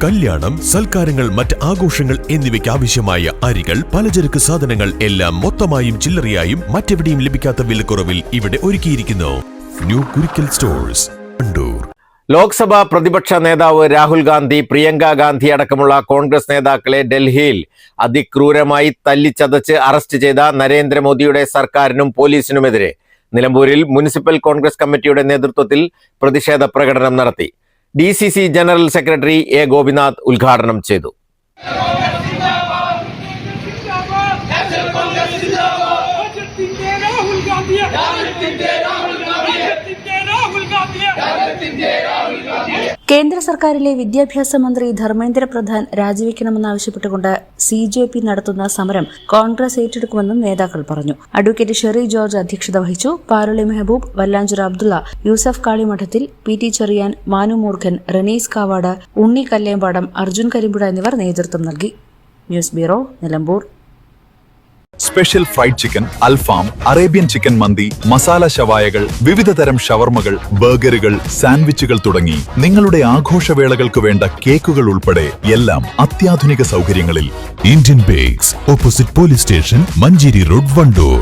കല്യാണം, സൽക്കാരങ്ങൾ, മറ്റ് ആഘോഷങ്ങൾ എന്നിവയ്ക്ക് ആവശ്യമായ അരികൾ, പലചരക്ക് സാധനങ്ങൾ എല്ലാം മൊത്തമായും ചില്ലറയായും മറ്റെവിടെയും ലഭിക്കാത്ത വിലക്കുറവിൽ ഇവിടെ ഒരുക്കിയിരിക്കുന്നു. New Kurikkal stores, Wandoor. ലോക്സഭാ പ്രതിപക്ഷ നേതാവ് രാഹുൽ ഗാന്ധി, പ്രിയങ്ക ഗാന്ധി അടക്കമുള്ള കോൺഗ്രസ് നേതാക്കളെ ഡൽഹിയിൽ അതിക്രൂരമായി തല്ലിച്ചതച്ച് അറസ്റ്റ് ചെയ്ത നരേന്ദ്രമോദിയുടെ സർക്കാരിനും പോലീസിനുമെതിരെ നിലമ്പൂരിൽ മുനിസിപ്പൽ കോൺഗ്രസ് കമ്മിറ്റിയുടെ നേതൃത്വത്തിൽ പ്രതിഷേധ പ്രകടനം നടത്തി. DCC general secretary A. Gopinath ഉദ്ഘാടനം ചെയ്തു. കേന്ദ്ര സർക്കാരിലെ വിദ്യാഭ്യാസ മന്ത്രി ധർമ്മേന്ദ്ര പ്രധാൻ രാജിവെക്കണമെന്നാവശ്യപ്പെട്ടുകൊണ്ട് CJP നടത്തുന്ന സമരം കോൺഗ്രസ് ഏറ്റെടുക്കുമെന്നും നേതാക്കൾ പറഞ്ഞു. അഡ്വക്കേറ്റ് ഷെറി ജോർജ് അധ്യക്ഷത വഹിച്ചു. പാരുളി മെഹബൂബ്, വല്ലാഞ്ചിറ അബ്ദുള്ള, യൂസഫ് കാളിമഠത്തിൽ, PT ചെറിയാൻ, മാനു മൂർഖൻ, റനീസ് കാവാട്, ഉണ്ണി കല്ലേമ്പാടം, അർജുൻ കരിമ്പുഴ എന്നിവർ നേതൃത്വം നൽകി. News bureau, Nilambur. Special fried chicken, alfaham, Arabian chicken mandi, masala ഷവായകൾ, വിവിധ തരം ഷവർമകൾ, ബർഗറുകൾ, സാൻഡ്വിച്ചുകൾ തുടങ്ങി നിങ്ങളുടെ ആഘോഷവേളകൾക്ക് വേണ്ട കേക്കുകൾ ഉൾപ്പെടെ എല്ലാം അത്യാധുനിക സൗകര്യങ്ങളിൽ. Indian bakes, opposite police station, Manjeri road, Wandoor.